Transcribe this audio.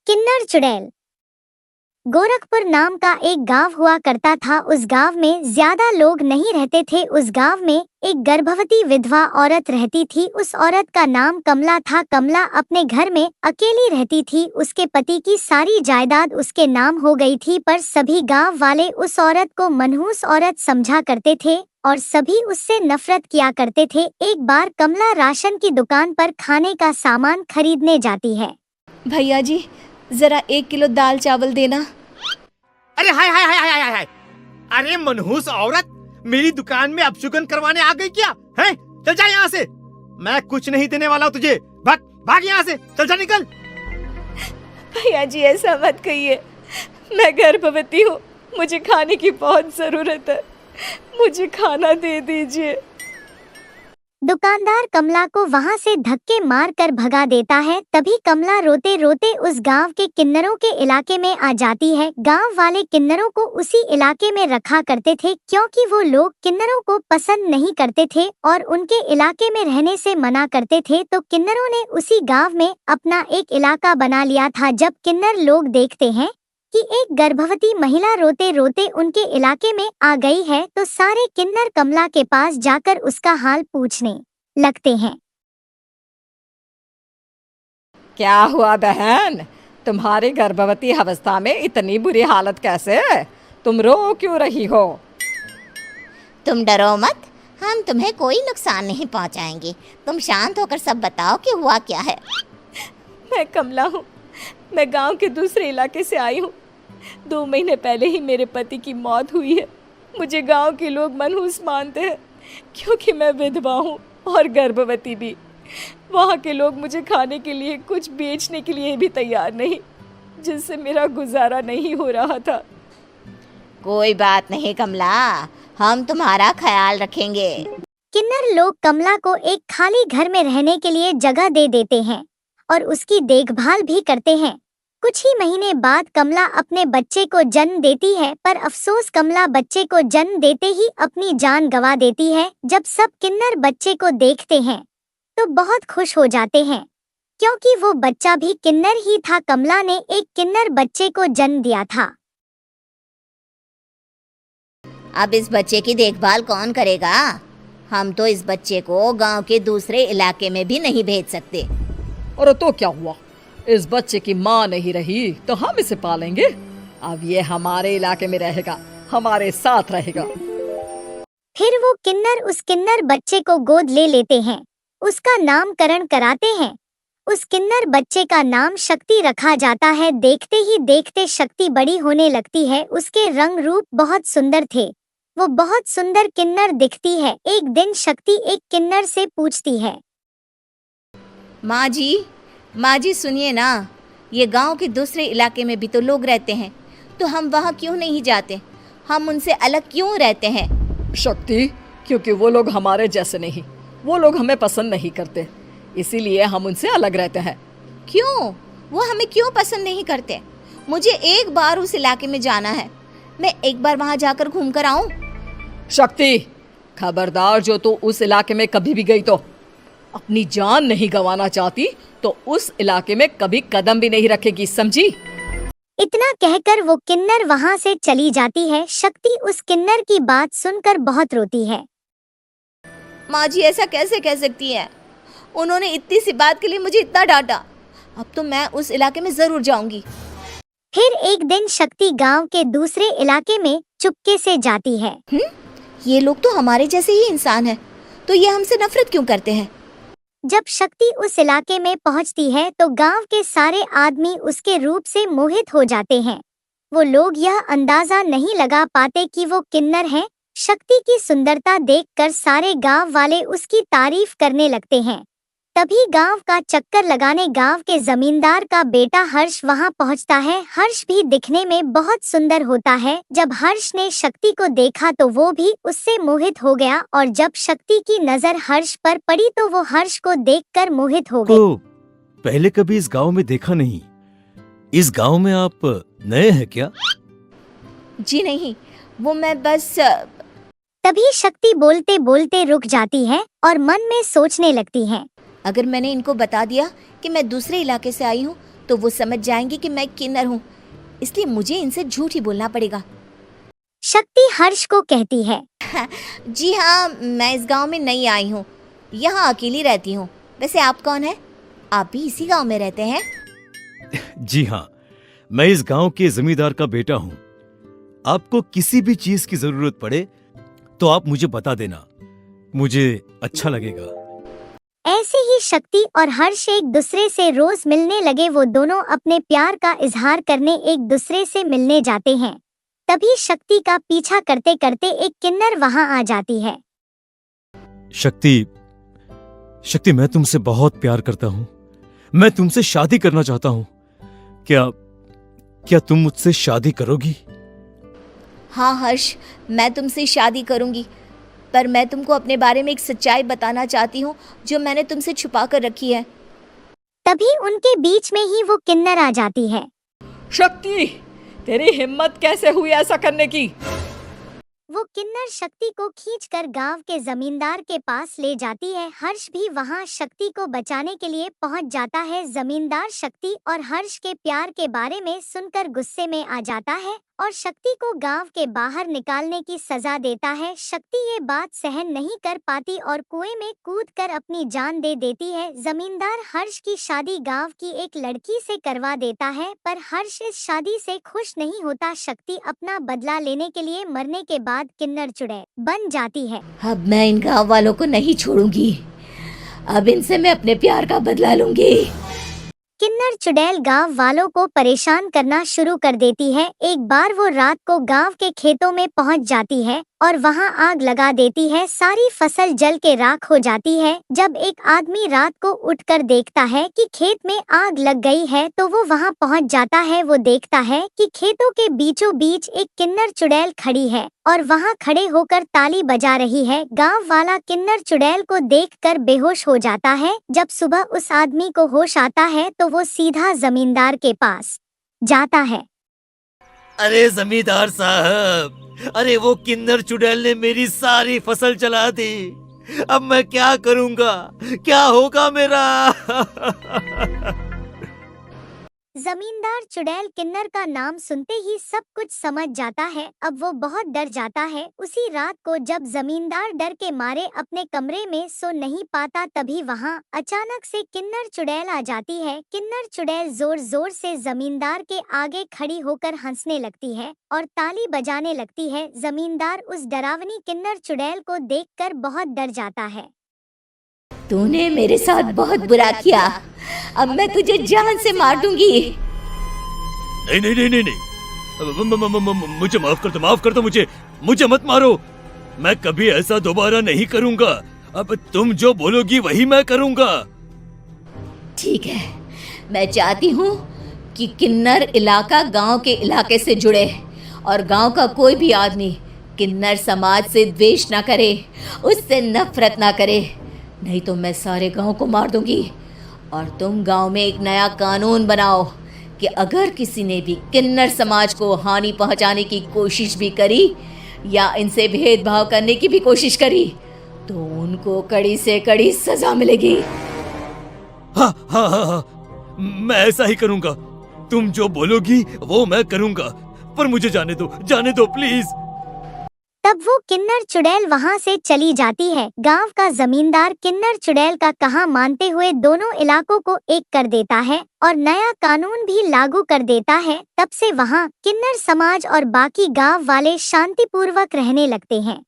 किन्नर चुड़ैल। गोरखपुर नाम का एक गांव हुआ करता था। उस गांव में ज्यादा लोग नहीं रहते थे। उस गांव में एक गर्भवती विधवा औरत रहती थी। उस औरत का नाम कमला था। कमला अपने घर में अकेली रहती थी। उसके पति की सारी जायदाद उसके नाम हो गई थी, पर सभी गांव वाले उस औरत को मनहूस औरत समझा करते थे और सभी उससे नफरत किया करते थे। एक बार कमला राशन की दुकान पर खाने का सामान खरीदने जाती है। भैया जी, जरा 1 किलो दाल चावल देना। अरे हाय हाय हाय हाय हाय हाय! अरे मनहूस औरत, मेरी दुकान में अपशुगन करवाने आ गई क्या? हैं? चल जा यहाँ से, मैं कुछ नहीं देने वाला हूँ तुझे। भाग भाग यहाँ से, चल जा, निकल। भैया जी, ऐसा मत कहिए, मैं गर्भवती हूँ, मुझे खाने की बहुत जरूरत है, मुझे खाना दे दीजिए। दुकानदार कमला को वहां से धक्के मार कर भगा देता है। तभी कमला रोते रोते उस गांव के किन्नरों के इलाके में आ जाती है। गांव वाले किन्नरों को उसी इलाके में रखा करते थे, क्योंकि वो लोग किन्नरों को पसंद नहीं करते थे और उनके इलाके में रहने से मना करते थे। तो किन्नरों ने उसी गाँव में अपना एक इलाका बना लिया था। जब किन्नर लोग देखते हैं कि एक गर्भवती महिला रोते रोते उनके इलाके में आ गई है, तो सारे किन्नर कमला के पास जाकर उसका हाल पूछने लगते हैं। क्या हुआ बहन, तुम्हारी गर्भवती अवस्था में इतनी बुरी हालत कैसे? तुम रो क्यों रही हो? तुम डरो मत, हम तुम्हें कोई नुकसान नहीं पहुंचाएंगे। तुम शांत होकर सब बताओ कि हुआ क्या है। मैं कमला हूँ, मैं गांव के दूसरे इलाके से आई हूँ। 2 महीने पहले ही मेरे पति की मौत हुई है। मुझे गांव के लोग मनहूस मानते हैं, क्योंकि मैं विधवा हूँ और गर्भवती भी। वहाँ के लोग मुझे खाने के लिए कुछ बेचने के लिए भी तैयार नहीं, जिससे मेरा गुजारा नहीं हो रहा था। कोई बात नहीं कमला, हम तुम्हारा ख्याल रखेंगे। किन्नर लोग कमला को एक खाली घर में रहने के लिए जगह दे देते हैं और उसकी देखभाल भी करते हैं। कुछ ही महीने बाद कमला अपने बच्चे को जन्म देती है, पर अफसोस कमला बच्चे को जन्म देते ही अपनी जान गंवा देती है। जब सब किन्नर बच्चे को देखते हैं तो बहुत खुश हो जाते हैं, क्योंकि वो बच्चा भी किन्नर ही था। कमला ने एक किन्नर बच्चे को जन्म दिया था। अब इस बच्चे की देखभाल कौन करेगा? हम तो इस बच्चे को गांव के दूसरे इलाके में भी नहीं भेज सकते। और तो क्या हुआ, इस बच्चे की माँ नहीं रही तो हम इसे पालेंगे। अब ये हमारे इलाके में रहेगा, हमारे साथ रहेगा। फिर वो किन्नर उस किन्नर बच्चे को गोद ले लेते हैं, उसका नामकरण कराते हैं। उस किन्नर बच्चे का नाम शक्ति रखा जाता है। देखते ही देखते शक्ति बड़ी होने लगती है। उसके रंग रूप बहुत सुंदर थे, वो बहुत सुंदर किन्नर दिखती है। एक दिन शक्ति एक किन्नर से पूछती है, माँ जी सुनिए ना, ये गांव के दूसरे इलाके में भी तो लोग रहते हैं, तो हम वहाँ क्यों नहीं जाते? हम उनसे अलग क्यों रहते हैं? शक्ति, क्योंकि वो लोग हमारे जैसे नहीं, वो लोग हमें पसंद नहीं करते, इसीलिए हम उनसे अलग रहते हैं। क्यों? वो हमें क्यों पसंद नहीं करते? मुझे एक बार उस इलाके में जाना है, मैं एक बार वहाँ जाकर घूम कर आऊँ। शक्ति, खबरदार, जो तू उस इलाके में कभी भी गई तो अपनी जान नहीं गंवाना चाहती तो उस इलाके में कभी कदम भी नहीं रखेगी, समझी? इतना कहकर वो किन्नर वहाँ से चली जाती है। शक्ति उस किन्नर की बात सुनकर बहुत रोती है। माँ जी ऐसा कैसे कह सकती है? उन्होंने इतनी सी बात के लिए मुझे इतना डांटा। अब तो मैं उस इलाके में जरूर जाऊंगी। फिर एक दिन शक्ति गांव के दूसरे इलाके में चुपके से जाती है। ये लोग तो हमारे जैसे ही इंसान हैं, तो ये हमसे नफरत क्यों करते हैं? जब शक्ति उस इलाके में पहुंचती है तो गांव के सारे आदमी उसके रूप से मोहित हो जाते हैं। वो लोग यह अंदाजा नहीं लगा पाते कि वो किन्नर है। शक्ति की सुंदरता देखकर सारे गांव वाले उसकी तारीफ करने लगते हैं। तभी गांव का चक्कर लगाने गांव के जमींदार का बेटा हर्ष वहां पहुंचता है। हर्ष भी दिखने में बहुत सुंदर होता है। जब हर्ष ने शक्ति को देखा तो वो भी उससे मोहित हो गया, और जब शक्ति की नजर हर्ष पर पड़ी तो वो हर्ष को देखकर मोहित हो गई। तो पहले कभी इस गांव में देखा नहीं। इस गांव में आप नए हैं क्या? जी नहीं, वो मैं बस। तभी शक्ति बोलते बोलते रुक जाती है और मन में सोचने लगती है। अगर मैंने इनको बता दिया कि मैं दूसरे इलाके से आई हूँ तो वो समझ जाएंगे कि मैं किन्नर हूँ, इसलिए मुझे इनसे झूठ ही बोलना पड़ेगा। शक्ति हर्ष को कहती है। जी हाँ, मैं इस गांव में नई आई हूँ, यहाँ अकेली रहती हूँ। वैसे आप कौन है? आप भी इसी गांव में रहते हैं? जी हाँ, मैं इस गांव के जमींदार का बेटा हूँ। आपको किसी भी चीज की जरूरत पड़े तो आप मुझे बता देना, मुझे अच्छा लगेगा। ऐसे ही शक्ति और हर्ष एक दूसरे से रोज मिलने लगे। वो दोनों अपने प्यार का इजहार करने एक दूसरे से मिलने जाते हैं। तभी शक्ति का पीछा करते करते एक किन्नर वहां आ जाती है। शक्ति, मैं तुमसे बहुत प्यार करता हूँ। मैं तुमसे शादी करना चाहता हूँ। क्या तुम मुझसे शादी करोगी? हाँ हर्ष, मैं तुमसे शादी करूंगी, पर मैं तुमको अपने बारे में एक सच्चाई बताना चाहती हूँ जो मैंने तुमसे छुपा कर रखी है। तभी उनके बीच में ही वो किन्नर आ जाती है। शक्ति, तेरी हिम्मत कैसे हुई ऐसा करने की? वो किन्नर शक्ति को खींचकर गांव के जमींदार के पास ले जाती है। हर्ष भी वहां शक्ति को बचाने के लिए पहुंच जाता है। जमींदार शक्ति और हर्ष के प्यार के बारे में सुनकर गुस्से में आ जाता है और शक्ति को गांव के बाहर निकालने की सजा देता है। शक्ति ये बात सहन नहीं कर पाती और कुएं में कूदकर अपनी जान दे देती है। जमींदार हर्ष की शादी गांव की एक लड़की से करवा देता है, पर हर्ष इस शादी से खुश नहीं होता। शक्ति अपना बदला लेने के लिए मरने के बाद किन्नर चुड़ैल बन जाती है। अब मैं इन गांव वालों को नहीं छोड़ूंगी, अब इनसे मैं अपने प्यार का बदला लूंगी। किन्नर चुड़ैल गांव वालों को परेशान करना शुरू कर देती है। एक बार वो रात को गांव के खेतों में पहुंच जाती है और वहां आग लगा देती है। सारी फसल जल के राख हो जाती है। जब एक आदमी रात को उठकर देखता है कि खेत में आग लग गई है तो वो वहां पहुंच जाता है। वो देखता है कि खेतों के बीचों बीच एक किन्नर चुड़ैल खड़ी है और वहां खड़े होकर ताली बजा रही है। गांव वाला किन्नर चुड़ैल को देखकर बेहोश हो जाता है। जब सुबह उस आदमी को होश आता है तो वो सीधा जमींदार के पास जाता है। अरे जमींदार साहब, अरे वो किन्नर चुड़ैल ने मेरी सारी फसल जला दी। अब मैं क्या करूंगा? क्या होगा मेरा? जमींदार चुड़ैल किन्नर का नाम सुनते ही सब कुछ समझ जाता है। अब वो बहुत डर जाता है। उसी रात को जब जमींदार डर के मारे अपने कमरे में सो नहीं पाता, तभी वहां अचानक से किन्नर चुड़ैल आ जाती है। किन्नर चुड़ैल जोर जोर से जमींदार के आगे खड़ी होकर हंसने लगती है और ताली बजाने लगती है। जमींदार उस डरावनी किन्नर चुड़ैल को देखकर बहुत डर जाता है। तूने मेरे साथ बहुत बुरा किया, अब मैं तुझे जान से मार दूंगी। नहीं नहीं नहीं नहीं नहीं, मुझे माफ कर दो, मुझे मत मारो। मैं कभी ऐसा दोबारा नहीं करूंगा। अब तुम जो बोलोगी वही मैं करूंगा। ठीक है, मैं चाहती हूँ कि किन्नर इलाका गांव के इलाके से जुड़े और गांव का कोई भी आदमी किन्नर समाज से द्वेष ना करे, उससे नफरत ना करे, नहीं तो मैं सारे गांव को मार दूंगी। और तुम गांव में एक नया कानून बनाओ कि अगर किसी ने भी किन्नर समाज को हानि पहुंचाने की कोशिश भी करी या इनसे भेदभाव करने की भी कोशिश करी तो उनको कड़ी से कड़ी सजा मिलेगी। हाँ हाँ हाँ हाँ, मैं ऐसा ही करूंगा। तुम जो बोलोगी वो मैं करूंगा, पर मुझे जाने दो प्लीज। तब वो किन्नर चुड़ैल वहां से चली जाती है। गांव का जमींदार किन्नर चुड़ैल का कहा मानते हुए दोनों इलाकों को एक कर देता है और नया कानून भी लागू कर देता है। तब से वहां किन्नर समाज और बाकी गांव वाले शांतिपूर्वक रहने लगते हैं।